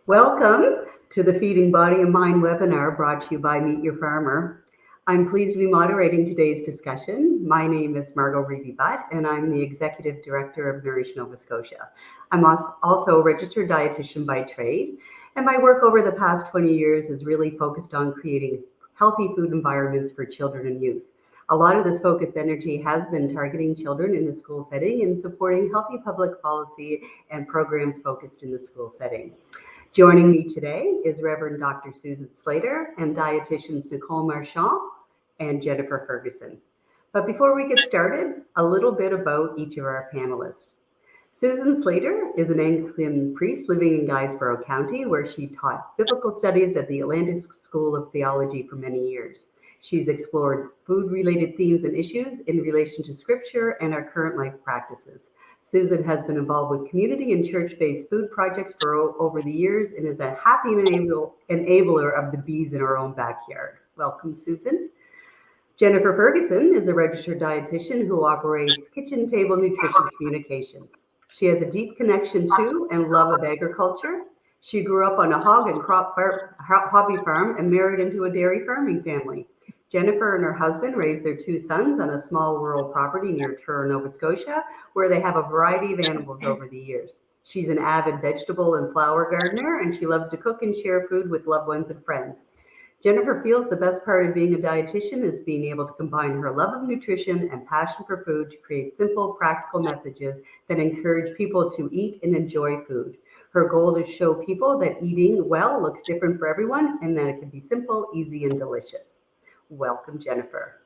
Welcome to the Feeding Body and Mind webinar brought to you by Meet Your Farmer. I'm pleased to be moderating today's discussion. My name is Margo Riebe-Butt, and I'm the Executive Director of Nourish, Nova Scotia. I'm also a registered dietitian by trade, and my work over the past 20 years is really focused on creating healthy food environments for children and youth. A lot of this focused energy has been targeting children in the school setting and supporting healthy public policy and programs focused in the school setting. Joining me today is Reverend Dr. Susan Slater and dietitians Nicole Marchand and Jennifer Ferguson. But before we get started, a little bit about each of our panelists. Susan Slater is an Anglican priest living in Guysborough County, where she taught biblical studies at the Atlantic School of Theology for many years. She's explored food-related themes and issues in relation to scripture and our current life practices. Susan has been involved with community and church-based food projects for over the years and is a happy enabler of the bees in her own backyard. Welcome, Susan. Jennifer Ferguson is a registered dietitian who operates Kitchen Table Nutrition Communications. She has a deep connection to and love of agriculture. She grew up on a hog and crop hobby farm and married into a dairy farming family. Jennifer and her husband raised their two sons on a small rural property near Truro, Nova Scotia, where they have a variety of animals over the years. She's an avid vegetable and flower gardener, and she loves to cook and share food with loved ones and friends. Jennifer feels the best part of being a dietitian is being able to combine her love of nutrition and passion for food to create simple, practical messages that encourage people to eat and enjoy food. Her goal is to show people that eating well looks different for everyone and that it can be simple, easy, and delicious. Welcome, Jennifer.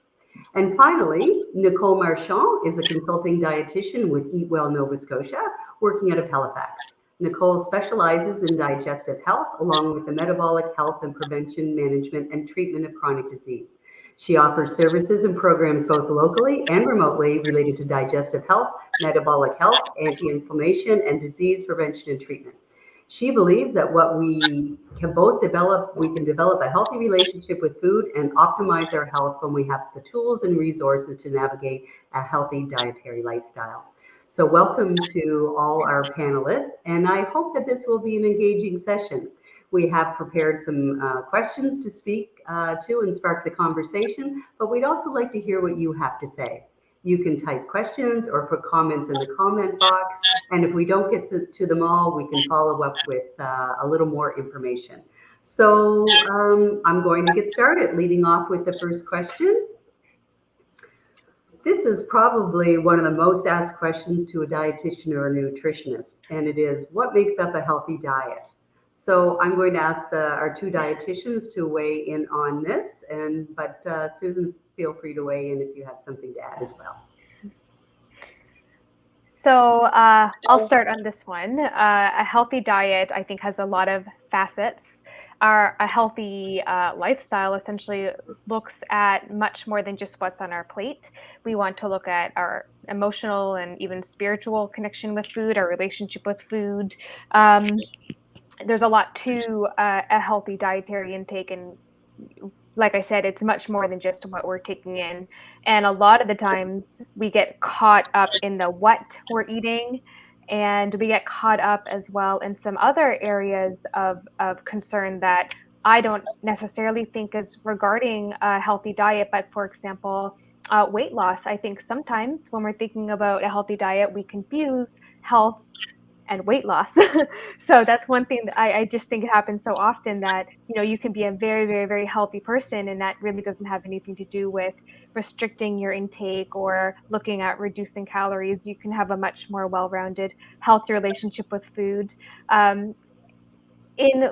And finally, Nicole Marchand is a consulting dietitian with Eat Well Nova Scotia, working out of Halifax. Nicole specializes in digestive health, along with the metabolic health and prevention, management, and treatment of chronic disease. She offers services and programs both locally and remotely related to digestive health, metabolic health, anti-inflammation, and disease prevention and treatment. She believes that we can develop a healthy relationship with food and optimize our health when we have the tools and resources to navigate a healthy dietary lifestyle. So welcome to all our panelists, and I hope that this will be an engaging session. We have prepared some questions to speak to and spark the conversation, but we'd also like to hear what you have to say. You can type questions or put comments in the comment box, and if we don't get to them all, we can follow up with a little more information. So I'm going to get started, leading off with the first question. This is probably one of the most asked questions to a dietitian or a nutritionist, and it is, what makes up a healthy diet? So I'm going to ask our two dietitians to weigh in on this, but Susan, feel free to weigh in if you have something to add as well. So I'll start on this one. A healthy diet, I think, has a lot of facets. A healthy lifestyle essentially looks at much more than just what's on our plate. We want to look at our emotional and even spiritual connection with food, our relationship with food. There's a lot to a healthy dietary intake, and like I said, it's much more than just what we're taking in. And a lot of the times we get caught up in the what we're eating, and we get caught up as well in some other areas of concern that I don't necessarily think is regarding a healthy diet, but for example, weight loss. I think sometimes when we're thinking about a healthy diet, we confuse health and weight loss. So that's one thing that I just think it happens so often, that you can be a very, very, very healthy person, and that really doesn't have anything to do with restricting your intake or looking at reducing calories. You can have a much more well-rounded, healthy relationship with food. In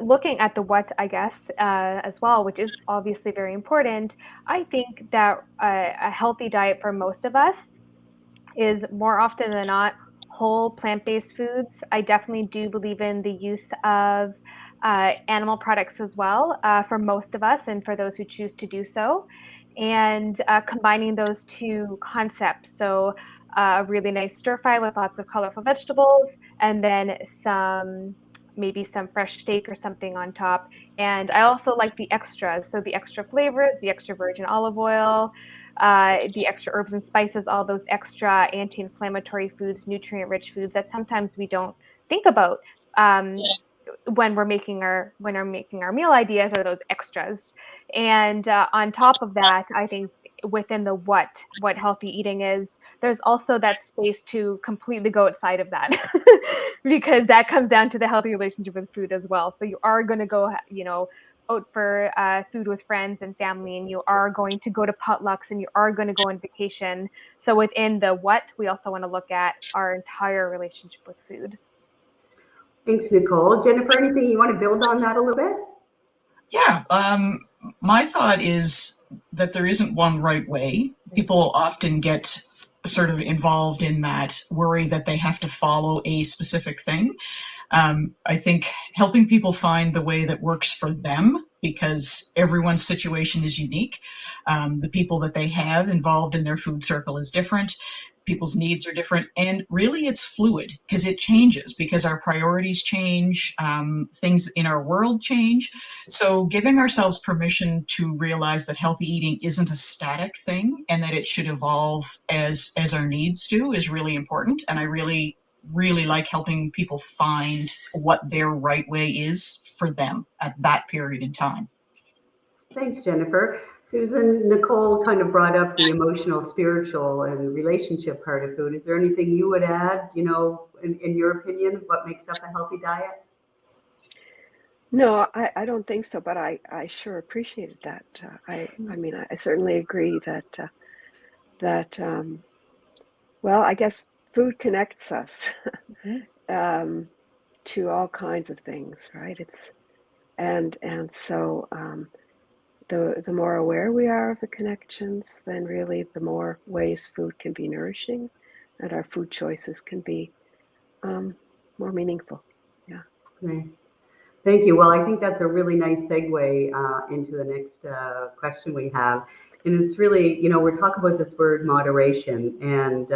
looking at the what, I guess, as well, which is obviously very important, I think that a healthy diet for most of us is more often than not whole plant-based foods. I definitely do believe in the use of animal products as well for most of us, and for those who choose to do so, and combining those two concepts. So a really nice stir fry with lots of colorful vegetables, and then maybe some fresh steak or something on top. And I also like the extras, so the extra flavors, the extra virgin olive oil, the extra herbs and spices, all those extra anti-inflammatory foods, nutrient-rich foods that sometimes we don't think about. when we're making our meal ideas are those extras. And on top of that, I think within the what healthy eating is, there's also that space to completely go outside of that because that comes down to the healthy relationship with food as well. So you are going to go, out for food with friends and family, and you are going to go to potlucks, and you are going to go on vacation. So within the what, we also want to look at our entire relationship with food. Thanks, Nicole. Jennifer, anything you want to build on that a little bit? Yeah, my thought is that there isn't one right way. People often get sort of involved in that worry that they have to follow a specific thing. I think helping people find the way that works for them, because everyone's situation is unique. The people that they have involved in their food circle is different. People's needs are different, and really it's fluid because it changes, because our priorities change, things in our world change. So giving ourselves permission to realize that healthy eating isn't a static thing and that it should evolve as our needs do is really important. And I really like helping people find what their right way is for them at that period in time. Thanks, Jennifer. Susan, Nicole kind of brought up the emotional, spiritual, and relationship part of food. Is there anything you would add, in your opinion, what makes up a healthy diet? No, I don't think so, but I sure appreciated that. I mean, I certainly agree that well, I guess food connects us to all kinds of things, right? And so the more aware we are of the connections, then really the more ways food can be nourishing, and our food choices can be more meaningful. Yeah. Okay. Thank you. Well, I think that's a really nice segue into the next question we have. And it's really, we're talking about this word moderation, and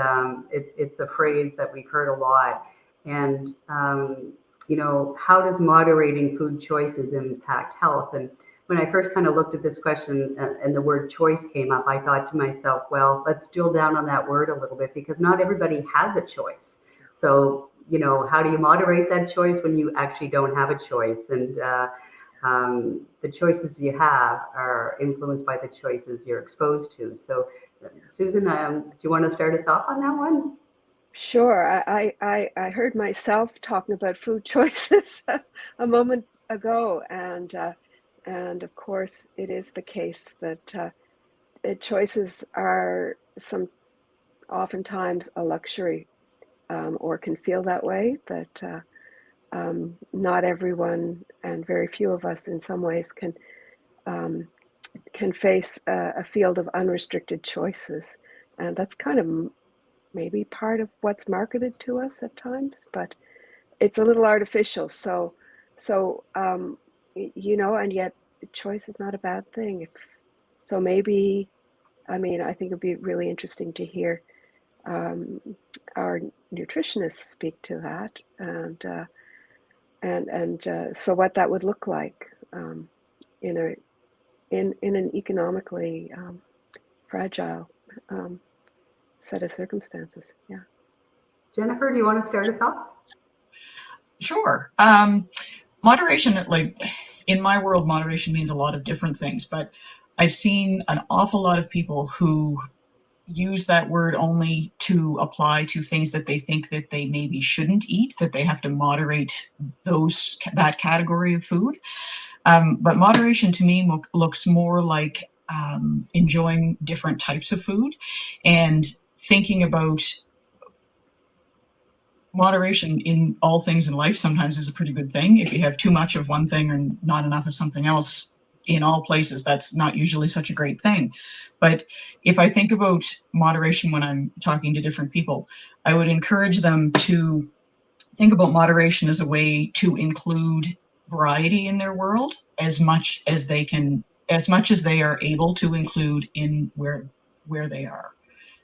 it's a phrase that we've heard a lot. And, how does moderating food choices impact health? And when I first kind of looked at this question and the word choice came up, I thought to myself, well, let's drill down on that word a little bit, because not everybody has a choice. So, how do you moderate that choice when you actually don't have a choice? And the choices you have are influenced by the choices you're exposed to. So, Susan, do you want to start us off on that one? Sure. I heard myself talking about food choices a moment ago, and of course it is the case that choices are oftentimes a luxury, or can feel that way, that not everyone, and very few of us in some ways, can face a field of unrestricted choices. And that's kind of maybe part of what's marketed to us at times, but it's a little artificial. So and yet choice is not a bad thing. So maybe, I think it'd be really interesting to hear our nutritionists speak to that, and so what that would look like in an economically fragile set of circumstances. Yeah. Jennifer, do you want to start us off? Sure. Moderation, like in my world, moderation means a lot of different things, but I've seen an awful lot of people who use that word only to apply to things that they think that they maybe shouldn't eat, that they have to moderate that category of food. But moderation to me looks more like enjoying different types of food, and thinking about moderation in all things in life sometimes is a pretty good thing. If you have too much of one thing or not enough of something else in all places, that's not usually such a great thing. But if I think about moderation when I'm talking to different people, I would encourage them to think about moderation as a way to include variety in their world as much as they are able to include in where they are.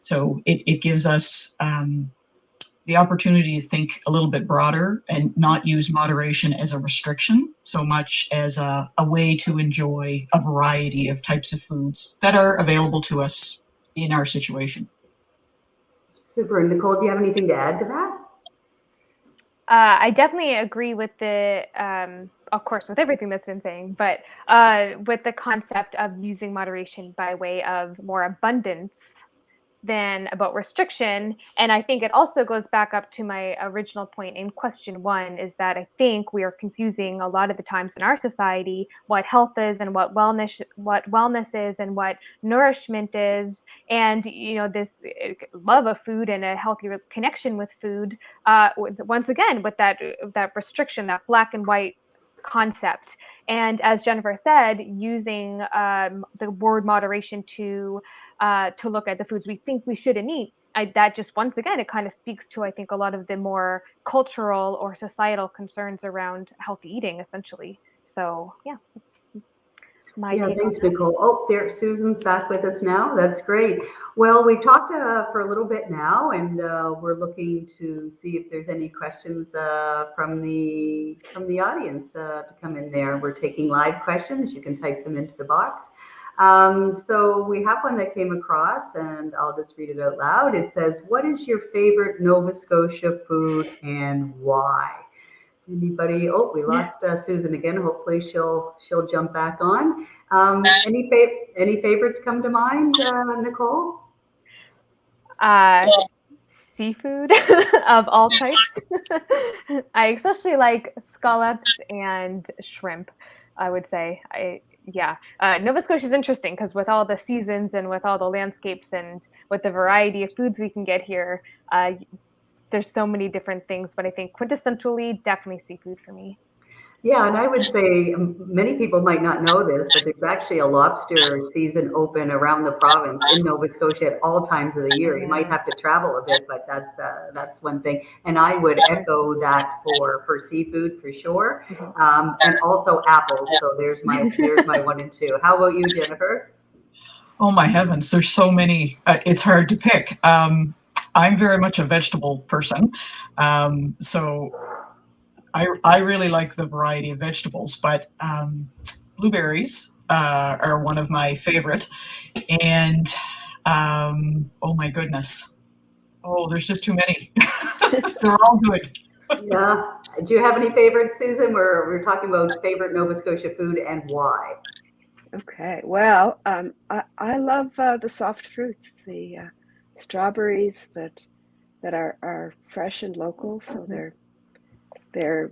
So it gives us the opportunity to think a little bit broader and not use moderation as a restriction so much as a way to enjoy a variety of types of foods that are available to us in our situation. Super. Nicole, do you have anything to add to that? I definitely agree with of course, with everything that's been saying, but with the concept of using moderation by way of more abundance than about restriction. And I think it also goes back up to my original point in question one, is that I think we are confusing a lot of the times in our society what health is and what wellness is and what nourishment is. And this love of food and a healthy connection with food, once again with that restriction, that black and white concept. And as Jennifer said, using the word moderation to look at the foods we think we shouldn't eat. That just, once again, it kind of speaks to, I think, a lot of the more cultural or societal concerns around healthy eating, essentially. So yeah, that's my take thanks, on that. Nicole. Oh, there, Susan's back with us now. That's great. Well, we talked for a little bit now, and we're looking to see if there's any questions from the audience to come in there. We're taking live questions. You can type them into the box. So we have one that came across, and I'll just read it out loud. It says, "What is your favorite Nova Scotia food and why?" Anybody? Oh, we lost Susan again. Hopefully she'll jump back on. Any favorites come to mind, Nicole? Seafood of all types. I especially like scallops and shrimp, I would say. Nova Scotia is interesting because with all the seasons and with all the landscapes and with the variety of foods we can get here, there's so many different things. But I think quintessentially, definitely seafood for me. Yeah, and I would say many people might not know this, but there's actually a lobster season open around the province in Nova Scotia at all times of the year. You might have to travel a bit, but that's one thing. And I would echo that for seafood for sure, and also apples. So there's my 1 and 2. How about you, Jennifer? Oh my heavens, there's so many. It's hard to pick. I'm very much a vegetable person, so I really like the variety of vegetables, but blueberries are one of my favorite. And oh my goodness, there's just too many. They're all good. Yeah. Do you have any favorites, Susan? We're talking about favorite Nova Scotia food and why. Okay, well, I love the soft fruits, the strawberries that are fresh and local, so they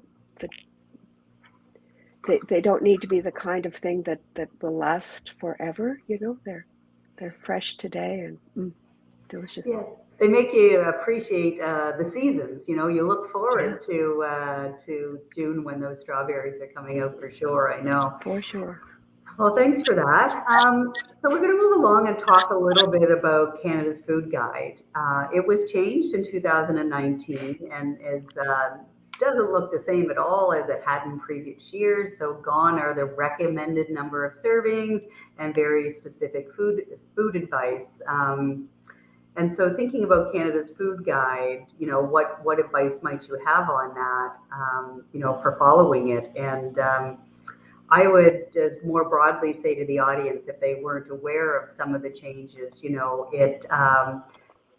don't need to be the kind of thing that will last forever. They're fresh today and delicious. Yeah, they make you appreciate the seasons. You look forward to June when those strawberries are coming out for sure. I know. For sure. Well, thanks for that. So we're going to move along and talk a little bit about Canada's Food Guide. It was changed in 2019 and doesn't look the same at all as it had in previous years. So gone are the recommended number of servings and very specific food advice. And so thinking about Canada's Food Guide, what advice might you have on that, for following it? And I would just more broadly say to the audience, if they weren't aware of some of the changes,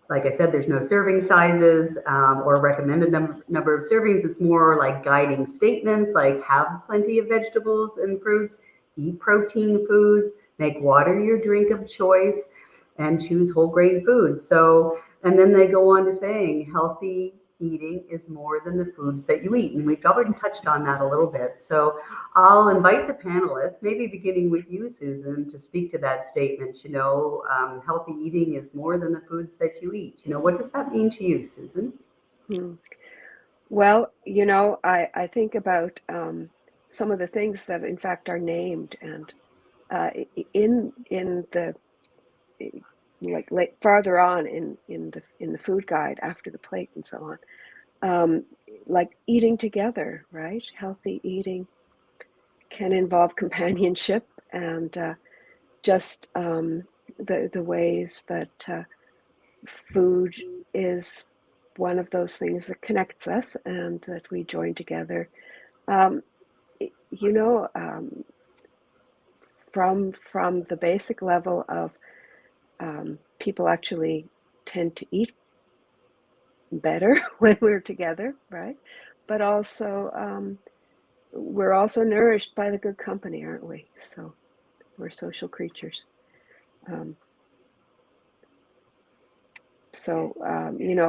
like I said, there's no serving sizes or recommended number of servings. It's more like guiding statements like have plenty of vegetables and fruits, eat protein foods, make water your drink of choice, and choose whole grain foods. So, and then they go on to saying healthy eating is more than the foods that you eat. And we've already touched on that a little bit. So I'll invite the panelists, maybe beginning with you, Susan, to speak to that statement. Healthy eating is more than the foods that you eat. What does that mean to you, Susan? Well, I think about some of the things that in fact are named and in the like farther on in the food guide after the plate and so on, like eating together, right? Healthy eating can involve companionship and just the ways that food is one of those things that connects us and that we join together. From the basic level of people actually tend to eat better when we're together, right? but also we're also nourished by the good company, aren't we? So we're social creatures.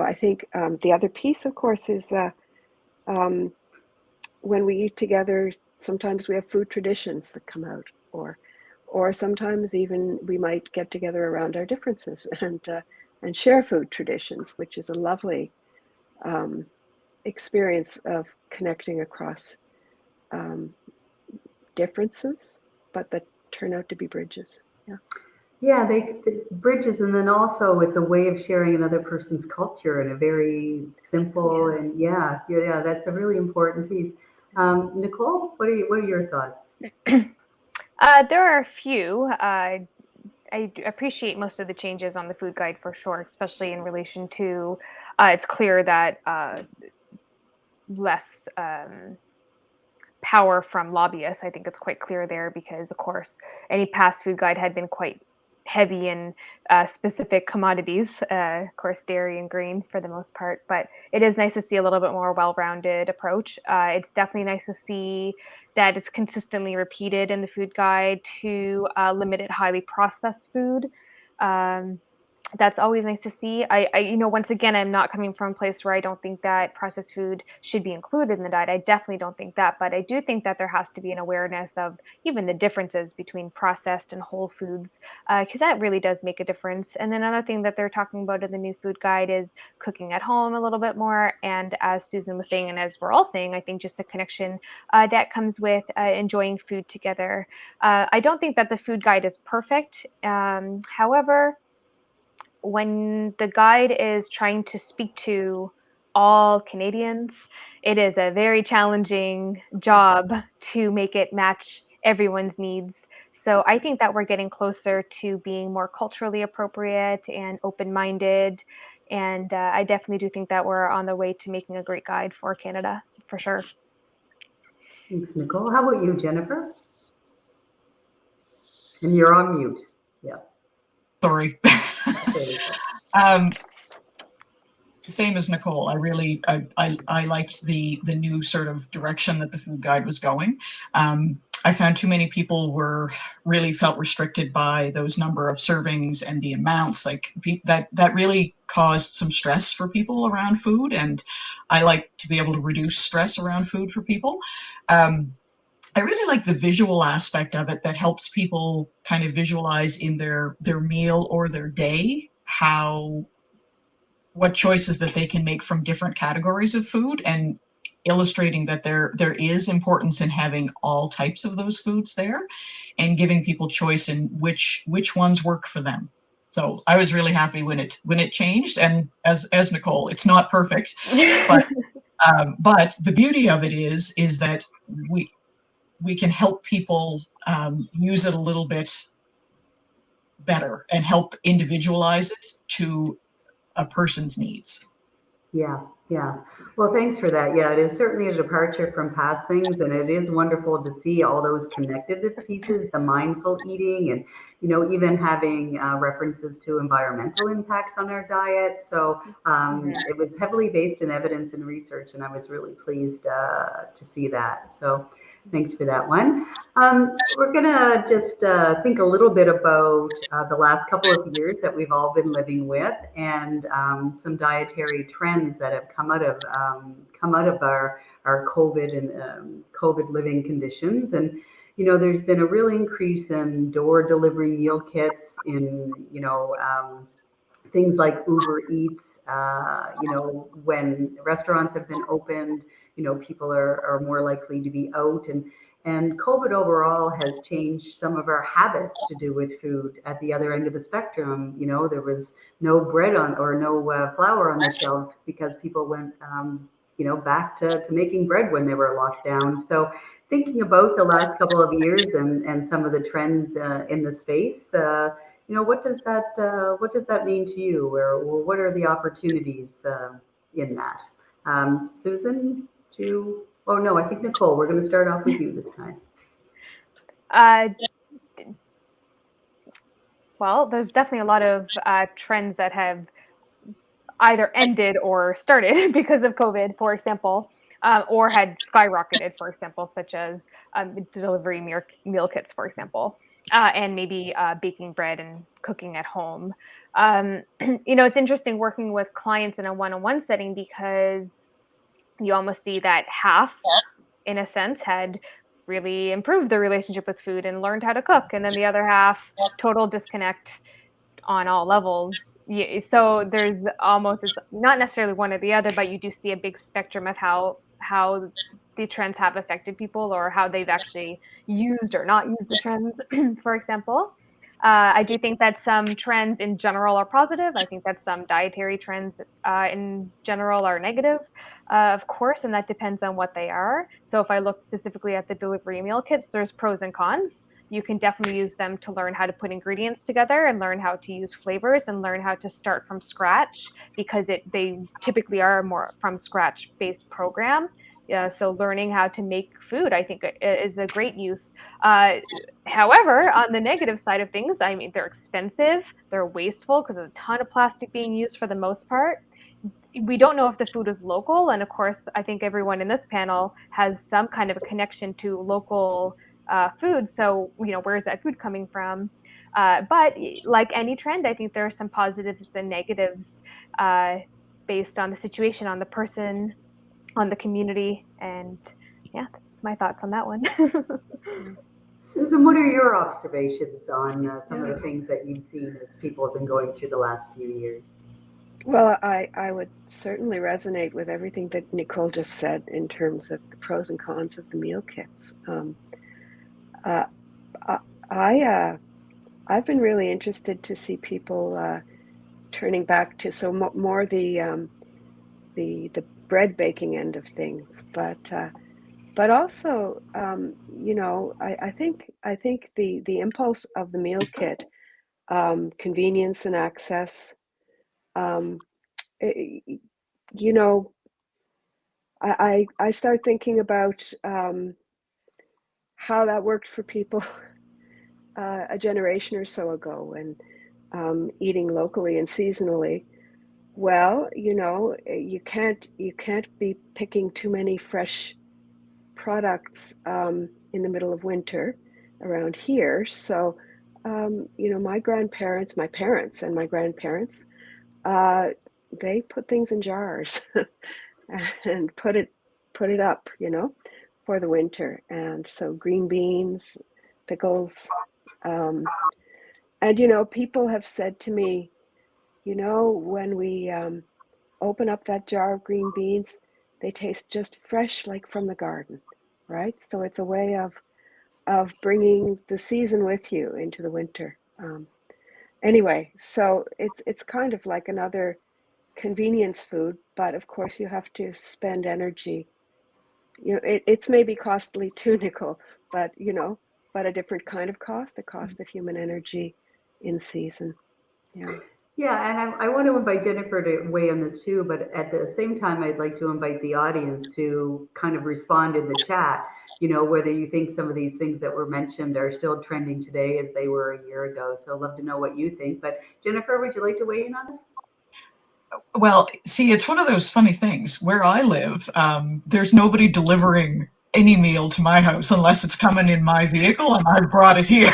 I think the other piece, of course, is when we eat together, sometimes we have food traditions that come out, or sometimes even we might get together around our differences and share food traditions, which is a lovely experience of connecting across differences, but that turn out to be bridges. Yeah. Yeah, they bridges, and then also it's a way of sharing another person's culture in a very simple and yeah, that's a really important piece. Nicole, what are your thoughts? There are a few. I appreciate most of the changes on the food guide for sure, especially in relation to it's clear that less power from lobbyists. I think it's quite clear there because, of course, any past food guide had been quite heavy in specific commodities, of course, dairy and grain for the most part. But it is nice to see a little bit more well-rounded approach. It's definitely nice to see that it's consistently repeated in the food guide to limited highly processed food. That's always nice to see. Once again, I'm not coming from a place where I don't think that processed food should be included in the diet. I definitely don't think that, but I do think that there has to be an awareness of even the differences between processed and whole foods, because that really does make a difference. And then another thing that they're talking about in the new food guide is cooking at home a little bit more. And as Susan was saying, and as we're all saying, I think just the connection that comes with enjoying food together. I don't think that the food guide is perfect. However, when the guide is trying to speak to all Canadians, it is a very challenging job to make it match everyone's needs. So I think that we're getting closer to being more culturally appropriate and open-minded. And I definitely do think that we're on the way to making a great guide for Canada, for sure. Thanks, Nicole. How about you, Jennifer? And you're on mute. Yeah. Sorry. Okay. Same as Nicole. I liked the new sort of direction that the food guide was going. I found too many people really felt restricted by those number of servings and the amounts. Like that really caused some stress for people around food, and I like to be able to reduce stress around food for people. I really like the visual aspect of it that helps people kind of visualize in their meal or their day what choices that they can make from different categories of food, and illustrating that there is importance in having all types of those foods there and giving people choice in which ones work for them. So I was really happy when it changed, and as Nicole, it's not perfect, but the beauty of it is that we can help people use it a little bit better and help individualize it to a person's needs. Yeah. Well, thanks for that. Yeah, it is certainly a departure from past things, and it is wonderful to see all those connected pieces, the mindful eating, and even having references to environmental impacts on our diet. So it was heavily based in evidence and research, and I was really pleased to see that. So thanks for that one. We're going to just think a little bit about the last couple of years that we've all been living with, and some dietary trends that have come out of our COVID and COVID living conditions. And there's been a real increase in door delivery meal kits, in things like Uber Eats. When restaurants have been opened, people are more likely to be out, and COVID overall has changed some of our habits to do with food at the other end of the spectrum. There was no bread or no flour on the shelves because people went, back to making bread when they were locked down. So thinking about the last couple of years and some of the trends in the space, what does that mean to you, or what are the opportunities in that? Susan, oh no, I think Nicole, we're going to start off with you this time. Well, there's definitely a lot of trends that have either ended or started because of COVID. For example, or had skyrocketed, for example, such as delivery meal kits, for example, and maybe baking bread and cooking at home. It's interesting working with clients in a one-on-one setting because you almost see that half, in a sense, had really improved their relationship with food and learned how to cook, and then the other half, total disconnect on all levels. So there's almost, it's not necessarily one or the other, but you do see a big spectrum of how the trends have affected people, or how they've actually used or not used the trends, for example. I do think that some trends in general are positive. I think that some dietary trends in general are negative, of course, and that depends on what they are. So if I look specifically at the delivery meal kits, there's pros and cons. You can definitely use them to learn how to put ingredients together and learn how to use flavors and learn how to start from scratch, because they typically are more from scratch based program. So learning how to make food, I think, is a great use. However, on the negative side of things, I mean, they're expensive, they're wasteful because there's a ton of plastic being used for the most part. We don't know if the food is local, and of course, I think everyone in this panel has some kind of a connection to local food. So, where is that food coming from? But like any trend, I think there are some positives and negatives based on the situation, on the person, on the community, and yeah, that's my thoughts on that one. Susan, what are your observations on some of the things that you've seen as people have been going through the last few years? Well, I would certainly resonate with everything that Nicole just said in terms of the pros and cons of the meal kits. I've been really interested to see people turning back to more the bread baking end of things, but also I think the impulse of the meal kit, convenience and access. I start thinking about how that worked for people a generation or so ago, and eating locally and seasonally. Well, you can't be picking too many fresh products in the middle of winter around here. So, my parents and my grandparents, they put things in jars and put it up, for the winter. And so green beans, pickles, and people have said to me, when we open up that jar of green beans, they taste just fresh, like from the garden, right? So it's a way of bringing the season with you into the winter. Anyway, so it's kind of like another convenience food, but of course you have to spend energy. It's maybe costly too, Nicole, but a different kind of cost, the cost of human energy in season. Yeah. Yeah, and I want to invite Jennifer to weigh on this too, but at the same time, I'd like to invite the audience to kind of respond in the chat, whether you think some of these things that were mentioned are still trending today as they were a year ago. So I'd love to know what you think. But Jennifer, would you like to weigh in on this? Well, see, it's one of those funny things. Where I live, there's nobody delivering any meal to my house unless it's coming in my vehicle and I've brought it here.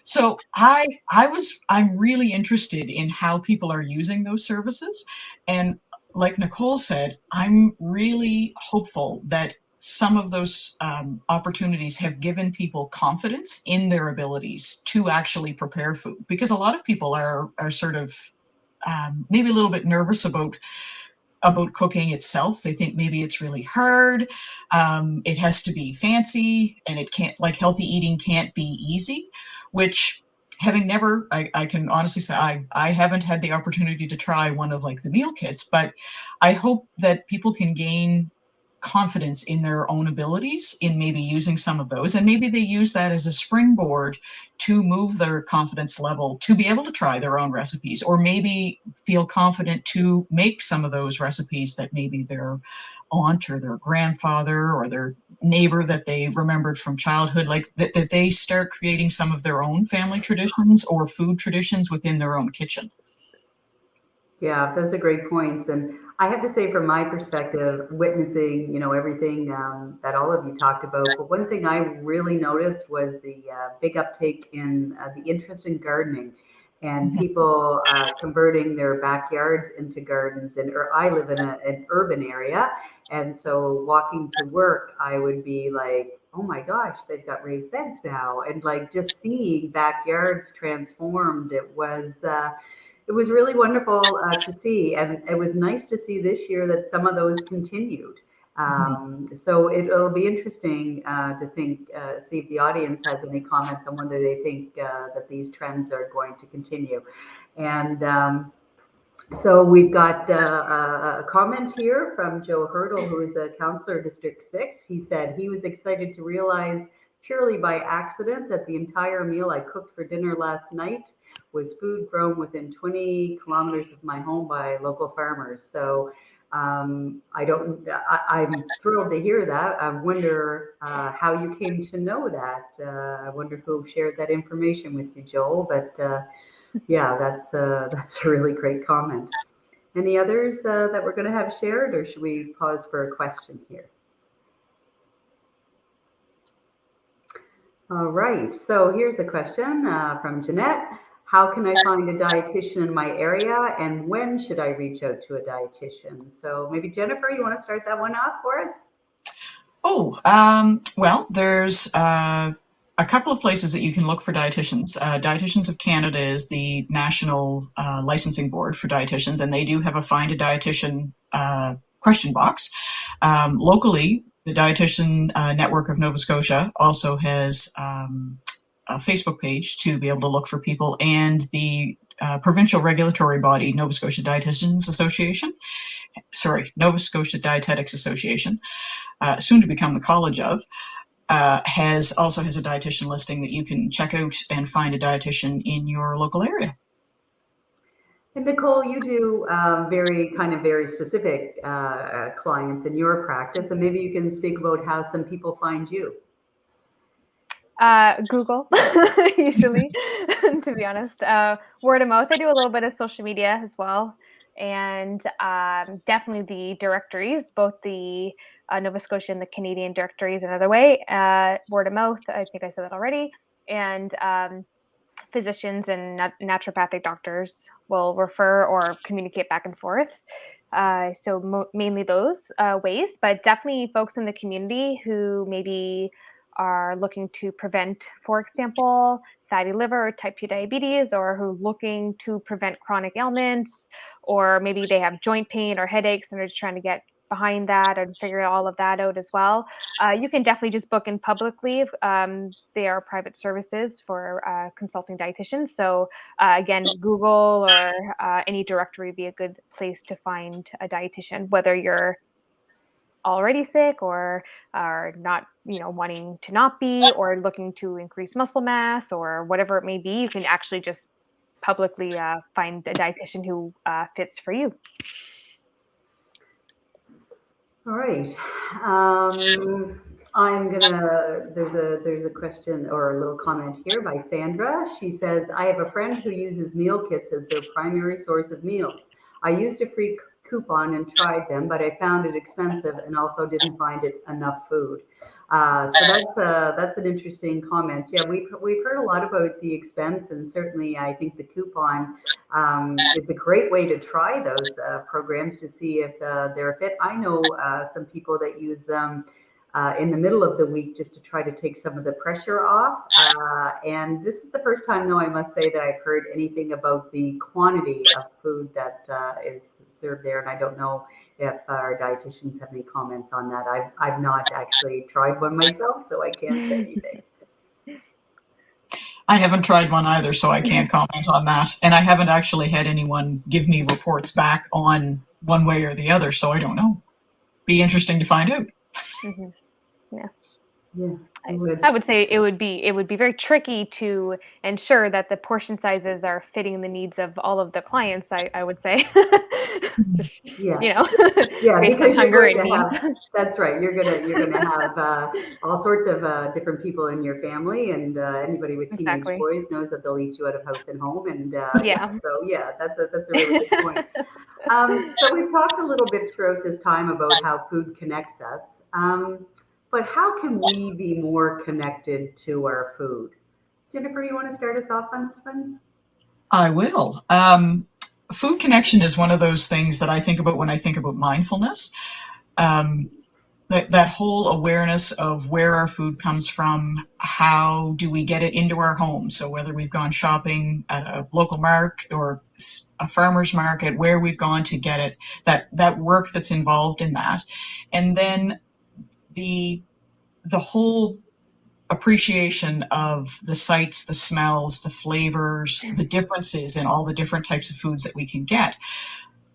So I'm really interested in how people are using those services. And like Nicole said, I'm really hopeful that some of those opportunities have given people confidence in their abilities to actually prepare food, because a lot of people are sort of maybe a little bit nervous about cooking itself. They think maybe it's really hard. It has to be fancy, and it can't, like, healthy eating can't be easy, which, having never, I can honestly say I haven't had the opportunity to try one of like the meal kits, but I hope that people can gain confidence in their own abilities in maybe using some of those, and maybe they use that as a springboard to move their confidence level to be able to try their own recipes, or maybe feel confident to make some of those recipes that maybe their aunt or their grandfather or their neighbor that they remembered from childhood, like that they start creating some of their own family traditions or food traditions within their own kitchen. Yeah, those are great points. And I have to say, from my perspective, witnessing, everything that all of you talked about, but one thing I really noticed was the big uptake in the interest in gardening and Mhm. people converting their backyards into gardens. And I live in an urban area. And so walking to work, I would be like, oh my gosh, they've got raised beds now. And like just seeing backyards transformed, it was really wonderful to see, and it was nice to see this year that some of those continued. Mhm. So it'll be interesting to see if the audience has any comments on whether they think that these trends are going to continue. And so we've got a comment here from Joe Hurdle, who is a counselor, District 6. He said he was excited to realize purely by accident that the entire meal I cooked for dinner last night was food grown within 20 kilometers of my home by local farmers. So I'm thrilled to hear that. I wonder how you came to know that. I wonder who shared that information with you, Joel, but yeah, that's a really great comment. Any others that we're going to have shared, or should we pause for a question here? All right, so here's a question from Jeanette. How can I find a dietitian in my area, and when should I reach out to a dietitian? So maybe Jennifer, you want to start that one off for us? Well, there's a couple of places that you can look for dietitians. Dietitians of Canada is the national licensing board for dietitians, and they do have a Find a Dietitian question box. Locally, the Dietitian Network of Nova Scotia also has a Facebook page to be able to look for people, and the provincial regulatory body, Nova Scotia Dietetics Association, soon to become the College of, also has a dietitian listing that you can check out and find a dietitian in your local area. And Nicole, you do very specific clients in your practice, and maybe you can speak about how some people find you. Google, usually, to be honest. Word of mouth. I do a little bit of social media as well. And definitely the directories, both the Nova Scotia and the Canadian directories another way. Word of mouth, I think I said that already. And physicians and naturopathic doctors will refer or communicate back and forth. So mainly those ways, but definitely folks in the community who maybe are looking to prevent, for example, fatty liver or type 2 diabetes, or who are looking to prevent chronic ailments, or maybe they have joint pain or headaches and are just trying to get behind that and figure all of that out as well. You can definitely just book in publicly. They are private services for consulting dietitians. So again, Google or any directory would be a good place to find a dietitian, whether you're already sick or are not, wanting to not be, or looking to increase muscle mass or whatever it may be. You can actually just publicly find a dietitian who fits for you. All right. There's a question or a little comment here by Sandra. She says, I have a friend who uses meal kits as their primary source of meals. I used a free coupon and tried them, but I found it expensive and also didn't find it enough food. So that's an interesting comment. Yeah, we've heard a lot about the expense, and certainly I think the coupon is a great way to try those programs to see if they're a fit. I know some people that use them in the middle of the week just to try to take some of the pressure off. And this is the first time, though, I must say that I've heard anything about the quantity of food that is served there. And I don't know if our dietitians have any comments on that. I've not actually tried one myself, so I can't say anything. I haven't tried one either, so I can't comment on that. And I haven't actually had anyone give me reports back on one way or the other, so I don't know. Be interesting to find out. Mm-hmm. Yeah. Yeah, I would say it would be very tricky to ensure that the portion sizes are fitting the needs of all of the clients. I would say. Yeah. you know, Yeah, based on because you're hunger going and to needs. have, that's right. You're gonna have all sorts of different people in your family, and anybody with teenage Exactly. boys knows that they'll eat you out of house and home. And Yeah. so yeah, that's a really good point. So we've talked a little bit throughout this time about how food connects us, but how can we be more connected to our food? Jennifer, you want to start us off on this one? I will. Food connection is one of those things that I think about when I think about mindfulness. Um, that whole awareness of where our food comes from, how do we get it into our home? So whether we've gone shopping at a local market or a farmer's market, where we've gone to get it, that work that's involved in that, and then the whole appreciation of the sights, the smells, the flavors, the differences in all the different types of foods that we can get.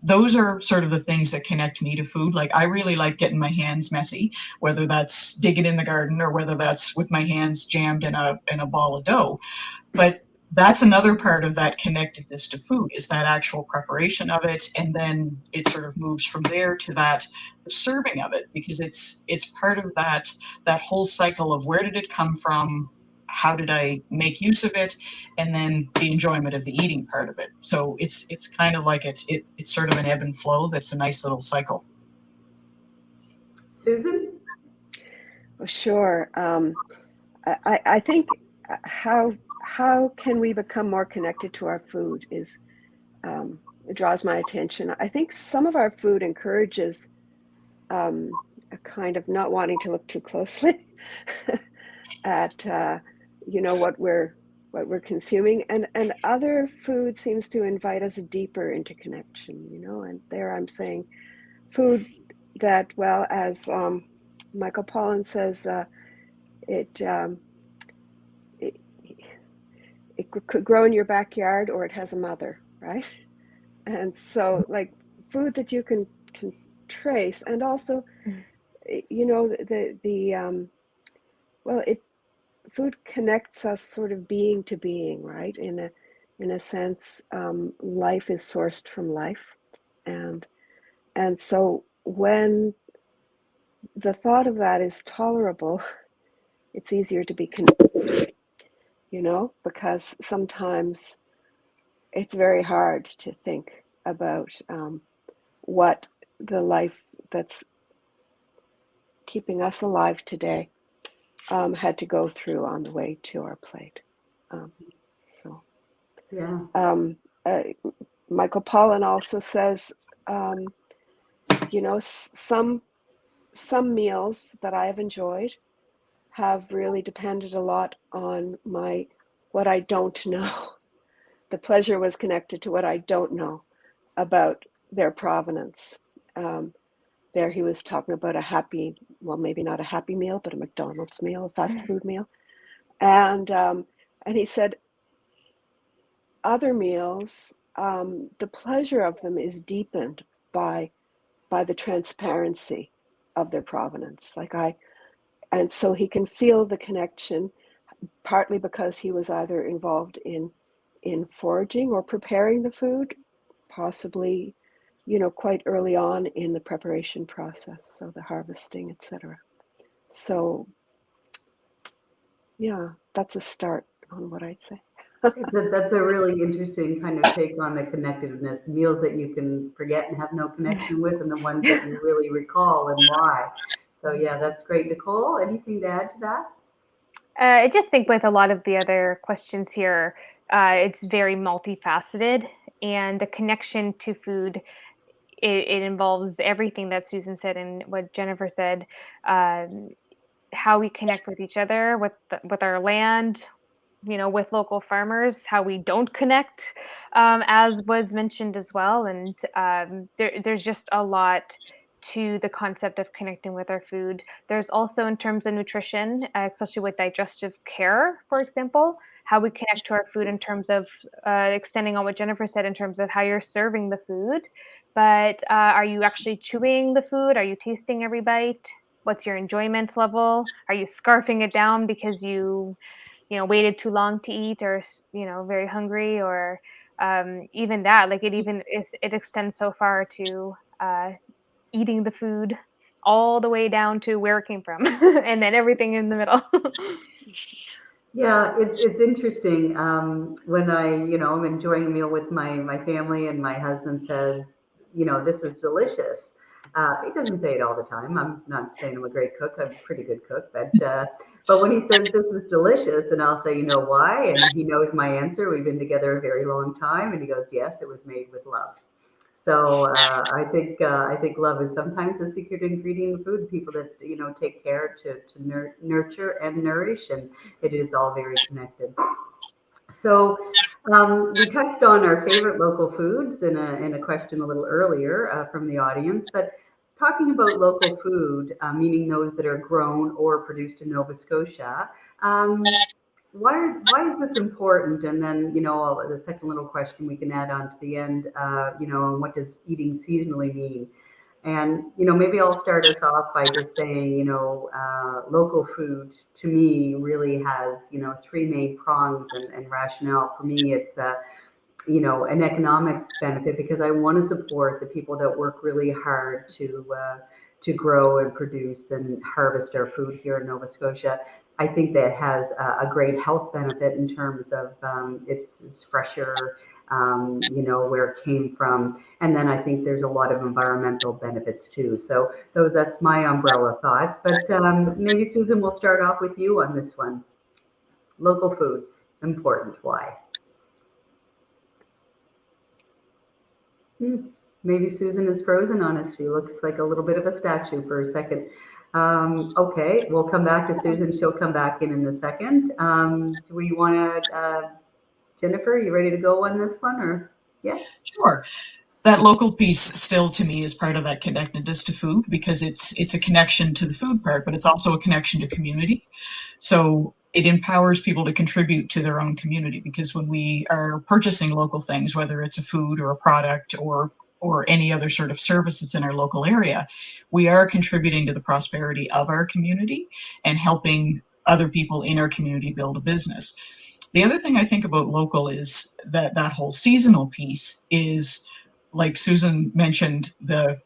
Those are sort of the things that connect me to food. Like, I really like getting my hands messy, whether that's digging in the garden or whether that's with my hands jammed in a ball of dough. But that's another part of that connectedness to food, is that actual preparation of it, and then it sort of moves from there to that the serving of it, because it's part of that whole cycle of where did it come from, how did I make use of it, and then the enjoyment of the eating part of it. So it's kind of like it's sort of an ebb and flow that's a nice little cycle. Susan? Well, sure. I think how can we become more connected to our food is it draws my attention. I think some of our food encourages a kind of not wanting to look too closely at what we're consuming, and other food seems to invite us deeper into connection. And there I'm saying food that, well, as Michael Pollan says, it, it it could grow in your backyard, or it has a mother, right? And so, like, food that you can trace, and also, well, food connects us sort of being to being, right? In a sense, life is sourced from life, and so when the thought of that is tolerable, it's easier to be connected, because sometimes it's very hard to think about what the life that's keeping us alive today had to go through on the way to our plate. Yeah. Michael Pollan also says, some meals that I have enjoyed have really depended a lot on what I don't know. The pleasure was connected to what I don't know about their provenance. There he was talking about maybe not a happy meal, but a McDonald's meal, a fast food meal. And he said, other meals, the pleasure of them is deepened by the transparency of their provenance. And so he can feel the connection, partly because he was either involved in foraging or preparing the food, possibly, quite early on in the preparation process, so the harvesting, etc. So, yeah, that's a start on what I'd say. That's a really interesting kind of take on the connectedness. Meals that you can forget and have no connection with, and the ones that you really recall and why. So yeah, that's great. Nicole, anything to add to that? I just think with a lot of the other questions here, it's very multifaceted, and the connection to food, it involves everything that Susan said and what Jennifer said, how we connect with each other, with our land, with local farmers, how we don't connect, as was mentioned as well. And there's just a lot to the concept of connecting with our food. There's also, in terms of nutrition, especially with digestive care, for example, how we connect to our food in terms of extending on what Jennifer said in terms of how you're serving the food. But are you actually chewing the food? Are you tasting every bite? What's your enjoyment level? Are you scarfing it down because you waited too long to eat, or very hungry, or even that, like, it extends so far to eating the food all the way down to where it came from, and then everything in the middle. Yeah, it's interesting. When I'm enjoying a meal with my family and my husband says, this is delicious. He doesn't say it all the time. I'm not saying I'm a great cook. I'm a pretty good cook, but when he says this is delicious, and I'll say, you know why? And he knows my answer. We've been together a very long time, and he goes, yes, it was made with love. So I think love is sometimes the secret ingredient of food. People that take care to nurture and nourish, and it is all very connected. So we touched on our favorite local foods in a question a little earlier from the audience, but talking about local food, meaning those that are grown or produced in Nova Scotia. Why is this important? And then, the second little question we can add on to the end, and what does eating seasonally mean? And, maybe I'll start us off by just saying, local food to me really has, three main prongs and rationale. For me, it's, an economic benefit because I want to support the people that work really hard to grow and produce and harvest our food here in Nova Scotia. I think that has a great health benefit in terms of it's fresher, where it came from. And then I think there's a lot of environmental benefits too. So that's my umbrella thoughts. But maybe Susan, we'll start off with you on this one. Local foods, important. Why? Maybe Susan is frozen on us. She looks like a little bit of a statue for a second. Okay, we'll come back to Susan. She'll come back in a second. Do we want to, Jennifer, you ready to go on this one, or yes? Sure. That local piece still to me is part of that connectedness to food because it's a connection to the food part, but it's also a connection to community. So it empowers people to contribute to their own community because when we are purchasing local things, whether it's a food or a product or any other sort of service that's in our local area, we are contributing to the prosperity of our community and helping other people in our community build a business. The other thing I think about local is that whole seasonal piece is, like Susan mentioned, the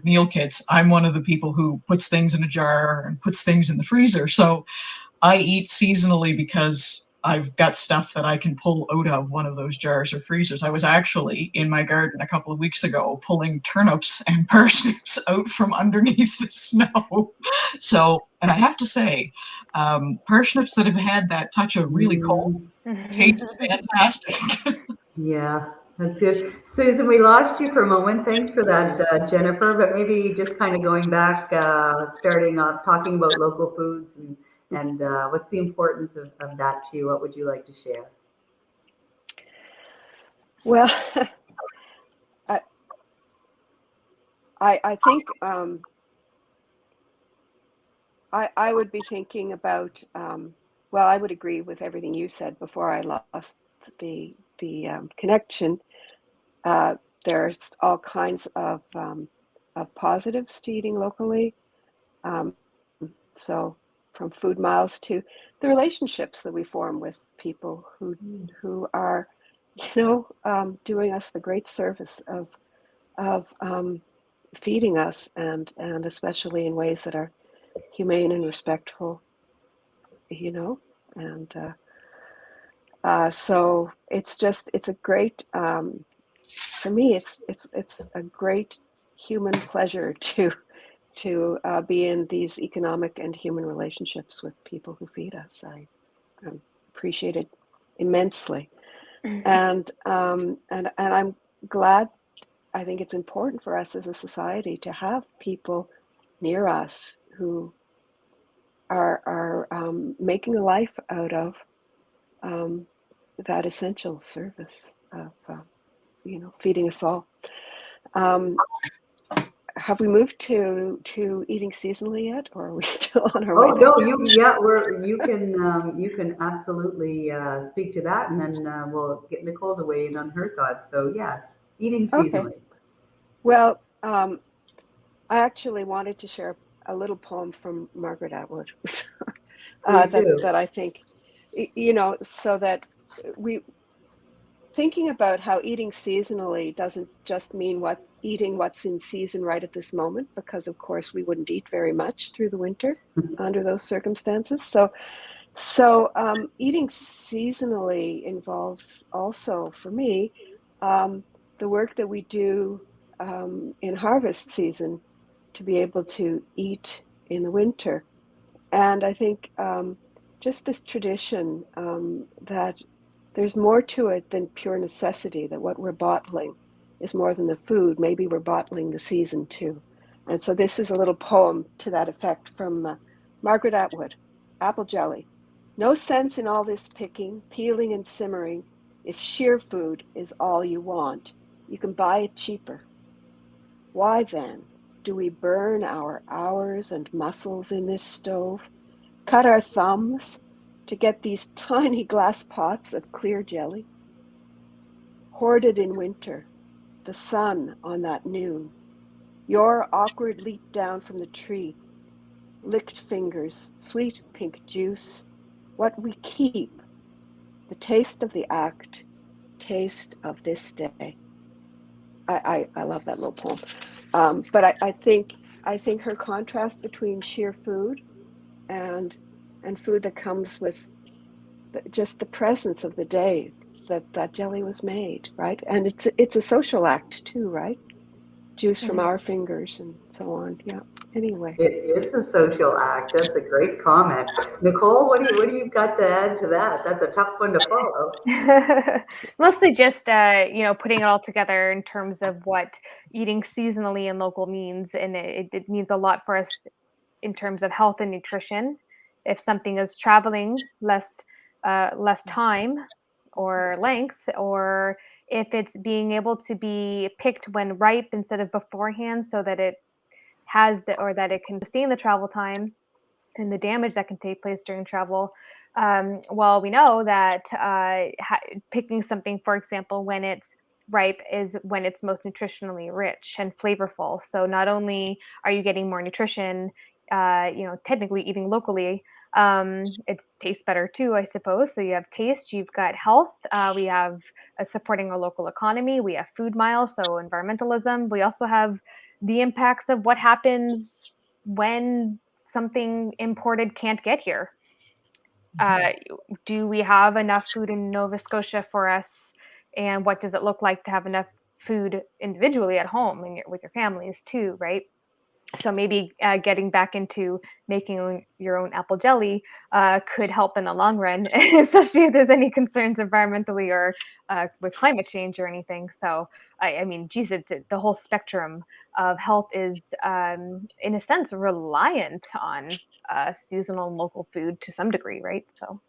meal kits. I'm one of the people who puts things in a jar and puts things in the freezer. So I eat seasonally because I've got stuff that I can pull out of one of those jars or freezers. I was actually in my garden a couple of weeks ago pulling turnips and parsnips out from underneath the snow. So, and I have to say, parsnips that have had that touch of really cold taste fantastic. Yeah, that's good. Susan, we lost you for a moment. Thanks for that, Jennifer. But maybe just kind of going back, starting off talking about local foods and what's the importance of that to you? What would you like to share? Well, I think I would be thinking about, well, I would agree with everything you said before I lost the connection. There's all kinds of positives to eating locally. So from food miles to the relationships that we form with people who are, doing us the great service of feeding us and especially in ways that are humane and respectful, and so it's a great, for me, it's a great human pleasure to be in these economic and human relationships with people who feed us. I appreciate it immensely, and I'm glad. I think it's important for us as a society to have people near us who are making a life out of that essential service of feeding us all. Have we moved to eating seasonally yet, or are we still on our way? Oh no, you can absolutely speak to that, and then we'll get Nicole to weigh in on her thoughts. So yes, eating seasonally. Okay. Well, I actually wanted to share a little poem from Margaret Atwood that I think, so that we thinking about how eating seasonally doesn't just mean what eating what's in season right at this moment, because of course we wouldn't eat very much through the winter under those circumstances. So eating seasonally involves also, for me, the work that we do in harvest season to be able to eat in the winter. And I think just this tradition that there's more to it than pure necessity, that what we're bottling is more than the food. Maybe we're bottling the season too. And so this is a little poem to that effect from Margaret Atwood, Apple Jelly. No sense in all this picking, peeling and simmering. If sheer food is all you want, you can buy it cheaper. Why then do we burn our hours and muscles in this stove, cut our thumbs to get these tiny glass pots of clear jelly? Hoarded in winter, the sun on that noon, your awkward leap down from the tree, licked fingers, sweet pink juice, what we keep, the taste of the act, taste of this day. I love that little poem. But I think her contrast between sheer food and food that comes with just the presence of the day that jelly was made, right? And it's a social act too, right? Juice from our fingers and so on. Yeah. Anyway. It is a social act. That's a great comment. Nicole, what do you got to add to that? That's a tough one to follow. Mostly just putting it all together in terms of what eating seasonally and local means, and it means a lot for us in terms of health and nutrition. If something is traveling less time or length, or if it's being able to be picked when ripe instead of beforehand, so that it that it can sustain the travel time and the damage that can take place during travel. Well, we know that picking something, for example, when it's ripe is when it's most nutritionally rich and flavorful. So not only are you getting more nutrition, technically eating locally, it tastes better too, I suppose. So you have taste, you've got health, we have supporting our local economy, we have food miles, so environmentalism. We also have the impacts of what happens when something imported can't get here. Do we have enough food in Nova Scotia for us? And what does it look like to have enough food individually at home and with your families too, right? So maybe getting back into making your own apple jelly could help in the long run, especially if there's any concerns environmentally or with climate change or anything. So, I mean, geez, the whole spectrum of health is, in a sense, reliant on seasonal and local food to some degree, right? So.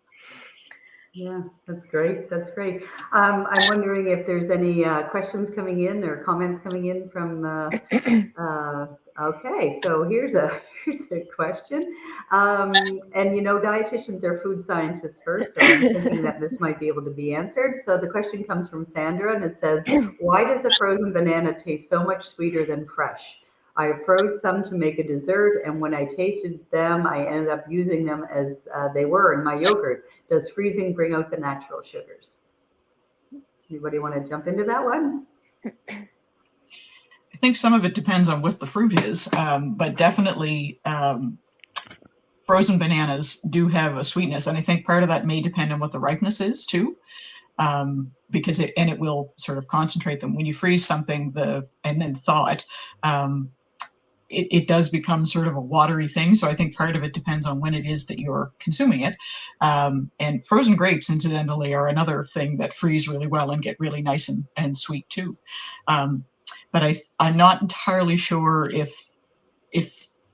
Yeah, that's great. That's great. I'm wondering if there's any questions coming in or comments coming in from. Okay, so here's a question, and dietitians are food scientists first, so I'm thinking that this might be able to be answered. So the question comes from Sandra, and it says, "Why does a frozen banana taste so much sweeter than fresh? I froze some to make a dessert, and when I tasted them, I ended up using them as they were in my yogurt. Does freezing bring out the natural sugars?" Anybody want to jump into that one? I think some of it depends on what the fruit is, but definitely frozen bananas do have a sweetness, and I think part of that may depend on what the ripeness is too, because it will sort of concentrate them. When you freeze something and then thaw it, it does become sort of a watery thing. So I think part of it depends on when it is that you're consuming it. And frozen grapes, incidentally, are another thing that freeze really well and get really nice and sweet too. But I'm not entirely sure if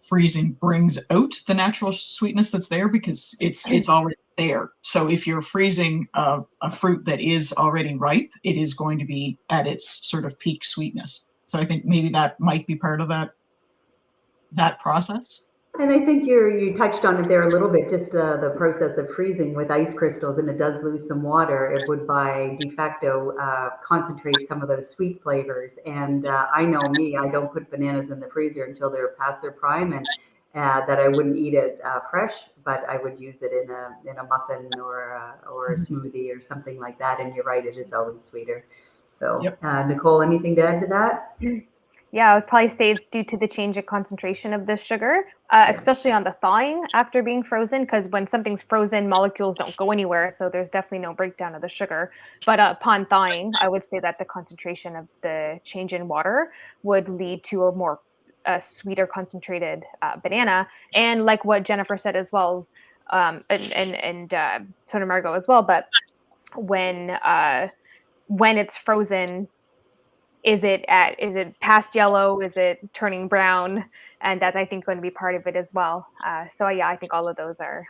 freezing brings out the natural sweetness that's there, because it's already there. So if you're freezing a fruit that is already ripe, it is going to be at its sort of peak sweetness. So I think maybe that might be part of that process. And I think you touched on it there a little bit, just the process of freezing with ice crystals, and it does lose some water. It would by de facto concentrate some of those sweet flavors. And I know me, I don't put bananas in the freezer until they're past their prime, and that I wouldn't eat it fresh, but I would use it in a muffin or a smoothie or something like that. And you're right, it is always sweeter. So, Yep. Nicole, anything to add to that? Yeah, I would probably say it's due to the change in concentration of the sugar, especially on the thawing after being frozen, because when something's frozen, molecules don't go anywhere, so there's definitely no breakdown of the sugar. But upon thawing, I would say that the concentration of the change in water would lead to a more sweeter concentrated banana. And like what Jennifer said as well, and so did Margo as well, but when it's frozen, is it past yellow? Is it turning brown? And that's, I think, going to be part of it as well. So yeah, I think all of those are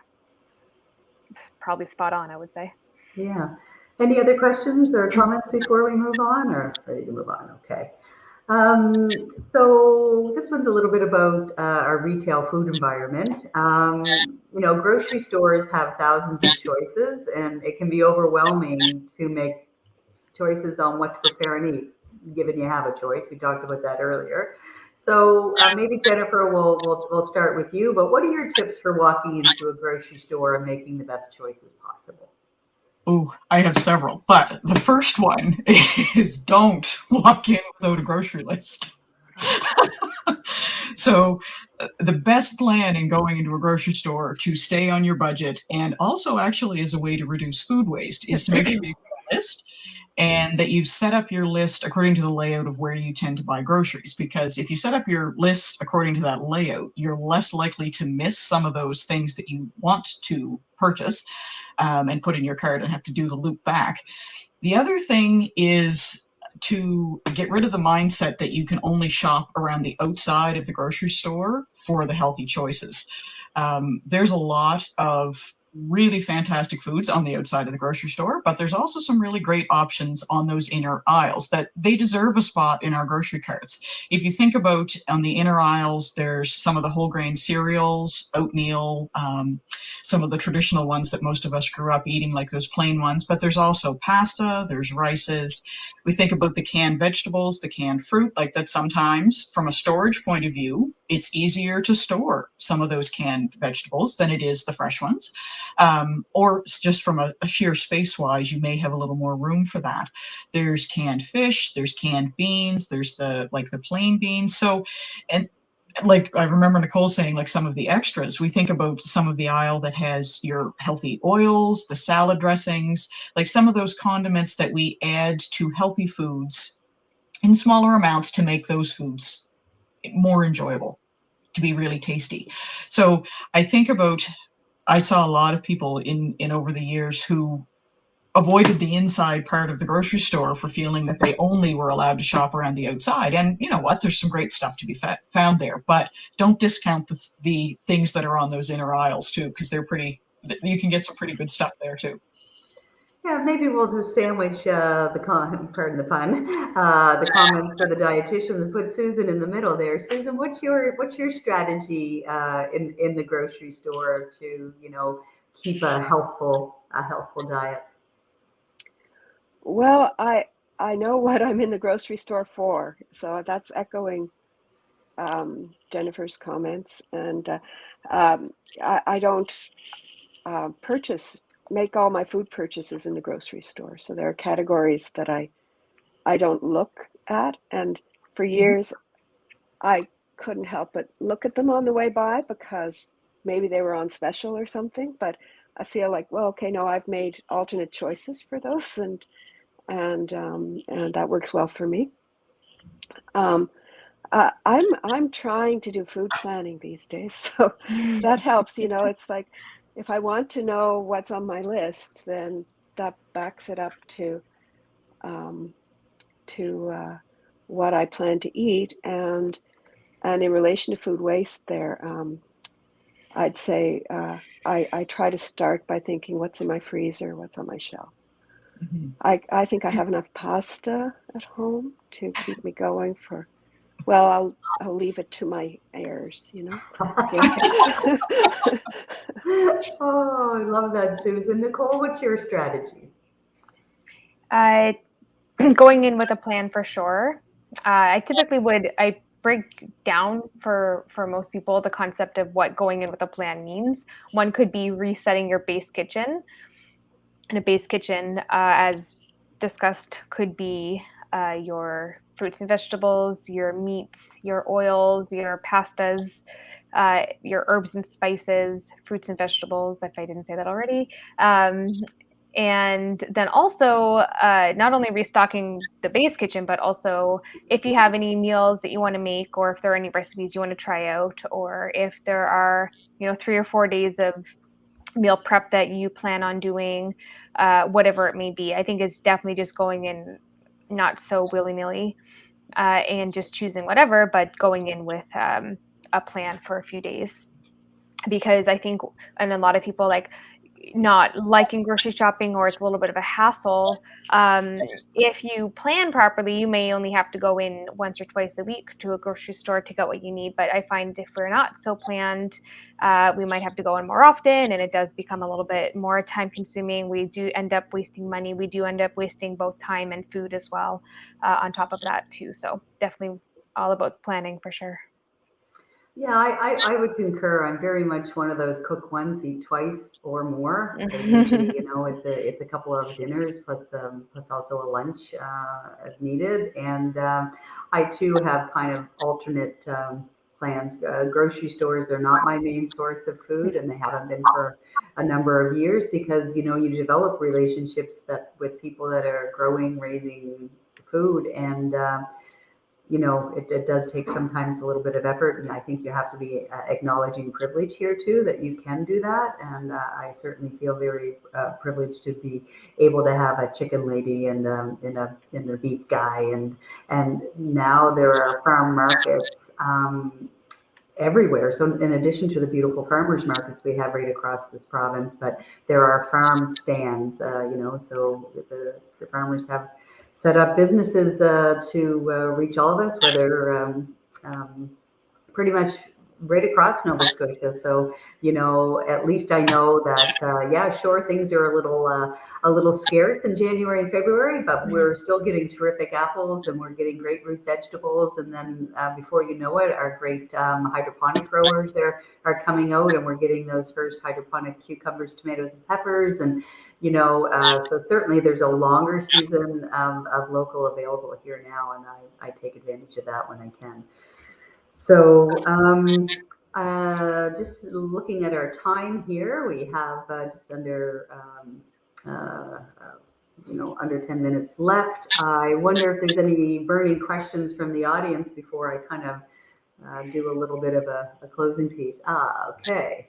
probably spot on, I would say. Yeah. Any other questions or comments before we move on, or ready to move on? Okay. So this one's a little bit about our retail food environment. Grocery stores have thousands of choices, and it can be overwhelming to make choices on what to prepare and eat, given you have a choice. We talked about that earlier. So maybe Jennifer, we'll start with you. But what are your tips for walking into a grocery store and making the best choices possible? Oh, I have several, but the first one is don't walk in without a grocery list. So the best plan in going into a grocery store to stay on your budget, and also actually as a way to reduce food waste, is to make sure you've got a list and that you've set up your list according to the layout of where you tend to buy groceries. Because if you set up your list according to that layout, you're less likely to miss some of those things that you want to purchase and put in your cart and have to do the loop back. The other thing is to get rid of the mindset that you can only shop around the outside of the grocery store for the healthy choices. There's a lot of really fantastic foods on the outside of the grocery store, but there's also some really great options on those inner aisles that they deserve a spot in our grocery carts. If you think about on the inner aisles, there's some of the whole grain cereals, oatmeal, some of the traditional ones that most of us grew up eating, like those plain ones, but there's also pasta, there's rices. We think about the canned vegetables, the canned fruit, like that sometimes from a storage point of view, it's easier to store some of those canned vegetables than it is the fresh ones. Or just from a sheer space-wise, you may have a little more room for that. There's canned fish, there's canned beans, there's the plain beans. So, and like I remember Nicole saying, like some of the extras, we think about some of the aisle that has your healthy oils, the salad dressings, like some of those condiments that we add to healthy foods in smaller amounts to make those foods more enjoyable, to be really tasty. So I saw a lot of people in over the years who avoided the inside part of the grocery store for feeling that they only were allowed to shop around the outside. And you know what? There's some great stuff to be found there, but don't discount the things that are on those inner aisles too, because you can get some pretty good stuff there too. Yeah, maybe we'll just sandwich pardon the pun, the comments for the dietitians and put Susan in the middle there. Susan, what's your strategy in the grocery store to keep a healthful diet? Well, I know what I'm in the grocery store for, so that's echoing Jennifer's comments, and I don't make all my food purchases in the grocery store. So there are categories that I don't look at, and for years I couldn't help but look at them on the way by because maybe they were on special or something. But I feel like, well, okay, no, I've made alternate choices for those, and that works well for me. I'm trying to do food planning these days, so that helps. It's like if I want to know what's on my list, then that backs it up to what I plan to eat, and in relation to food waste, there, I'd say I try to start by thinking what's in my freezer, what's on my shelf. Mm-hmm. I think I have enough pasta at home to keep me going for. Well, I'll leave it to my heirs, Oh, I love that, Susan. Nicole, what's your strategy? Going in with a plan for sure. I break down for most people the concept of what going in with a plan means. One could be resetting your base kitchen. And a base kitchen, as discussed, could be your fruits and vegetables, your meats, your oils, your pastas, your herbs and spices, fruits and vegetables, if I didn't say that already. And then also not only restocking the base kitchen, but also if you have any meals that you want to make, or if there are any recipes you want to try out, or if there are, 3 or 4 days of meal prep that you plan on doing, whatever it may be. I think it's definitely just going in not so willy-nilly and just choosing whatever, but going in with a plan for a few days. Because I think, and a lot of people like not liking grocery shopping, or it's a little bit of a hassle. If you plan properly, you may only have to go in once or twice a week to a grocery store to get what you need. But I find if we're not so planned, we might have to go in more often, and it does become a little bit more time consuming. We do end up wasting money. We do end up wasting both time and food as well on top of that too. So definitely all about planning for sure. Yeah, I would concur. I'm very much one of those cook once, eat twice or more. So usually, it's a couple of dinners plus also a lunch as needed. And I too have kind of alternate plans. Grocery stores are not my main source of food, and they haven't been for a number of years, because you develop relationships with people that are growing, raising food, and it does take sometimes a little bit of effort, and I think you have to be acknowledging privilege here too, that you can do that. And I certainly feel very privileged to be able to have a chicken lady and a beef guy, and now there are farm markets everywhere. So in addition to the beautiful farmers markets we have right across this province, but there are farm stands, so the farmers have set up businesses to reach all of us, whether pretty much right across Nova Scotia. So, at least I know that, yeah, sure, things are a little scarce in January and February, but we're still getting terrific apples, and we're getting great root vegetables. And then before you know it, our great hydroponic growers are coming out, and we're getting those first hydroponic cucumbers, tomatoes, and peppers. And, so certainly there's a longer season of local available here now, and I take advantage of that when I can. So just looking at our time here, we have just under under 10 minutes left. I wonder if there's any burning questions from the audience before I kind of do a little bit of a closing piece. Okay.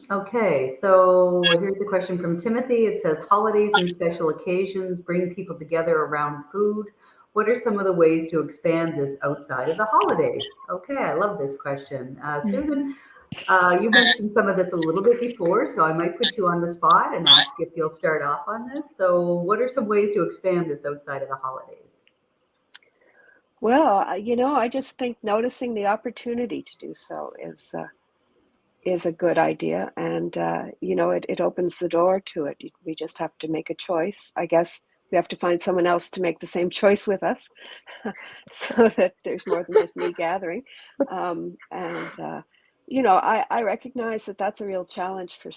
Okay, so here's a question from Timothy. It says, holidays and special occasions bring people together around food. What are some of the ways to expand this outside of the holidays? Okay, I love this question. Susan, you mentioned some of this a little bit before, so I might put you on the spot and ask if you'll start off on this. So what are some ways to expand this outside of the holidays? Well, I just think noticing the opportunity to do so is a good idea. And, it opens the door to it. We just have to make a choice. I guess we have to find someone else to make the same choice with us so that there's more than just me gathering. I recognize that that's a real challenge for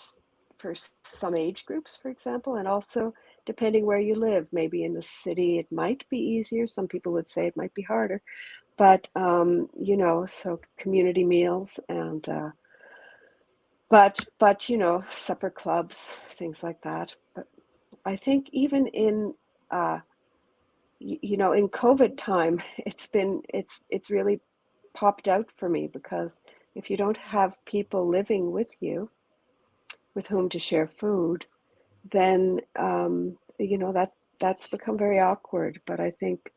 some age groups, for example, and also depending where you live. Maybe in the city it might be easier. Some people would say it might be harder. But, so community meals and But supper clubs, things like that. But I think even in in COVID time, it's really popped out for me, because if you don't have people living with you, with whom to share food, then that's become very awkward. But I think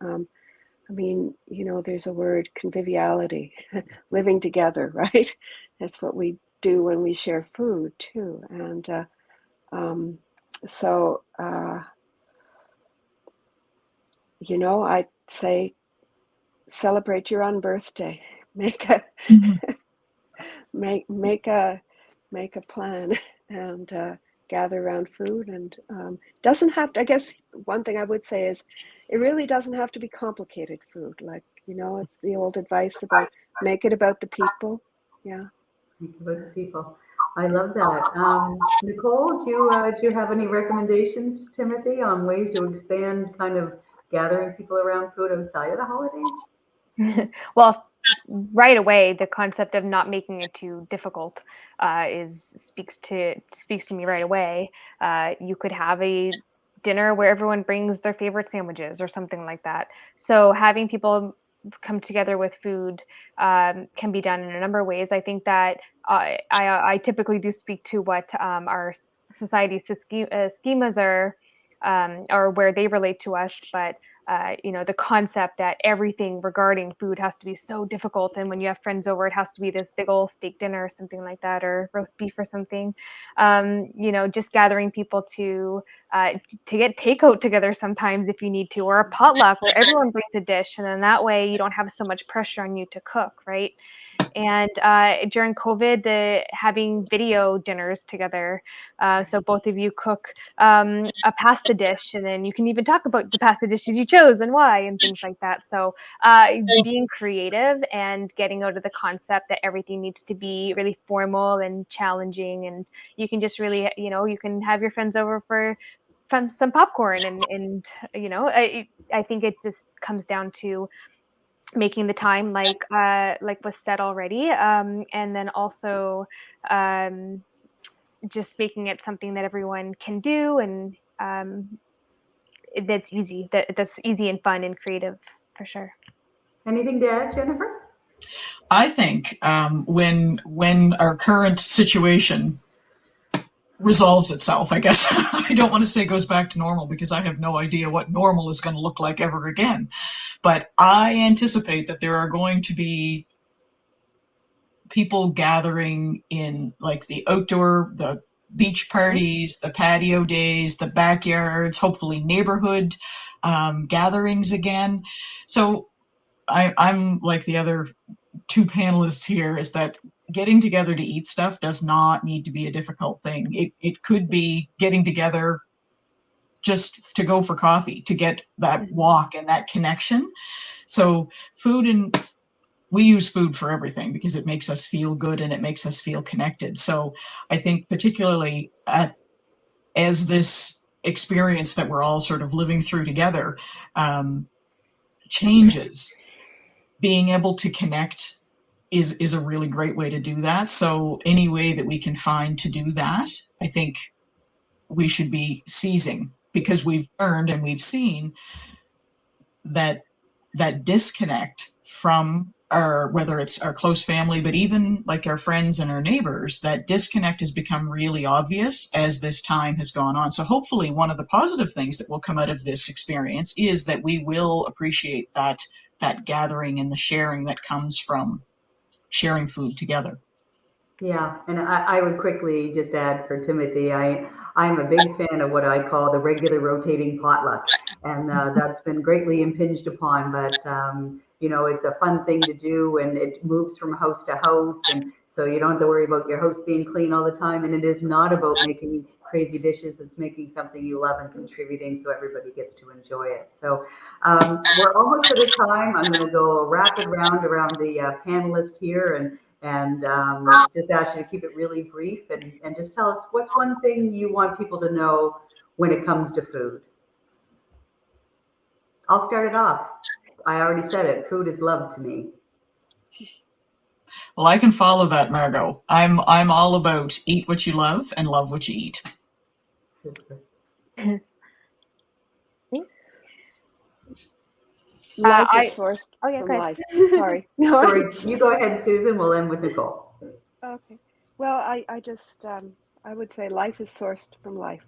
there's a word, conviviality, living together, right? That's what we do when we share food too. And I'd say celebrate your own birthday. Make a make a plan and gather around food. And doesn't have to, I guess one thing I would say is it really doesn't have to be complicated food. Like, it's the old advice about make it about the people. Yeah. About the people. I love that. Nicole, do you have any recommendations to Timothy on ways to expand kind of gathering people around food outside of the holidays? Well, right away, the concept of not making it too difficult speaks to me right away. You could have a dinner where everyone brings their favorite sandwiches or something like that. So having people come together with food can be done in a number of ways. I think that I typically do speak to what our society's schemas are, or where they relate to us, but the concept that everything regarding food has to be so difficult, and when you have friends over, it has to be this big old steak dinner or something like that, or roast beef or something. Just gathering people to get takeout together sometimes if you need to, or a potluck where everyone brings a dish, and then that way you don't have so much pressure on you to cook, right? And during COVID, having video dinners together. So both of you cook a pasta dish, and then you can even talk about the pasta dishes you chose and why, and things like that. So being creative and getting out of the concept that everything needs to be really formal and challenging, and you can just really, you can have your friends over for some popcorn, and I think it just comes down to making the time, like was said already, and then also just making it something that everyone can do, and that's easy and fun and creative for sure. Anything to add, Jennifer? I think when our current situation resolves itself, I guess, I don't want to say goes back to normal, because I have no idea what normal is going to look like ever again. But I anticipate that there are going to be people gathering in like the beach parties, the patio days, the backyards, hopefully neighborhood gatherings again. So I'm like the other two panelists here, is that getting together to eat stuff does not need to be a difficult thing. It could be getting together just to go for coffee, to get that walk and that connection. So we use food for everything because it makes us feel good and it makes us feel connected. So I think particularly as this experience that we're all sort of living through together changes, being able to connect is a really great way to do that. So any way that we can find to do that, I think we should be seizing, because we've learned and we've seen that disconnect from whether it's our close family, but even like our friends and our neighbors, that disconnect has become really obvious as this time has gone on. So hopefully one of the positive things that will come out of this experience is that we will appreciate that gathering and the sharing that comes from sharing food together. Yeah, and I would quickly just add for Timothy, I'm a big fan of what I call the regular rotating potluck, and that's been greatly impinged upon, but it's a fun thing to do, and it moves from house to house, and so you don't have to worry about your house being clean all the time, and it is not about making crazy dishes. It's making something you love and contributing so everybody gets to enjoy it. So we're almost at a time. I'm going to go a rapid round around the panelist here, and just ask you to keep it really brief, and just tell us what's one thing you want people to know when it comes to food. I'll start it off. I already said it. Food is love to me. Well, I can follow that, Margo. I'm all about eat what you love and love what you eat. Super. Life is sourced from life. Sorry. Sorry, you go ahead, Susan. We'll end with Nicole. Okay. Well, I just, I would say life is sourced from life.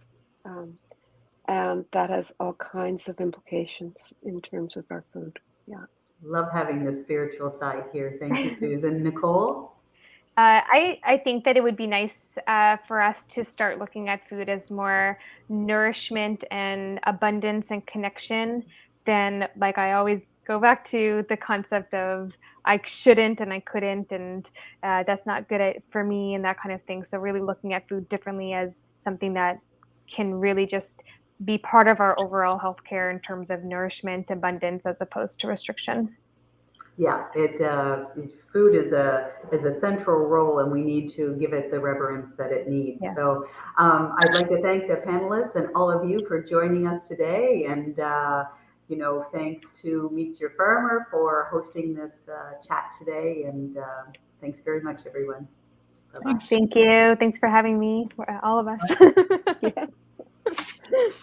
And that has all kinds of implications in terms of our food. Yeah. Love having the spiritual side here. Thank you, Susan. Nicole? I think that it would be nice for us to start looking at food as more nourishment and abundance and connection than, like, I always go back to the concept of I shouldn't and I couldn't, and that's not good for me, and that kind of thing. So really looking at food differently as something that can really just be part of our overall healthcare in terms of nourishment, abundance, as opposed to restriction. Yeah, food is a central role, and we need to give it the reverence that it needs. Yeah. So I'd like to thank the panelists and all of you for joining us today, and thanks to Meet Your Farmer for hosting this chat today. And thanks very much, everyone. Bye-bye. Thanks. Thank you. Thanks for having me, all of us. Yeah.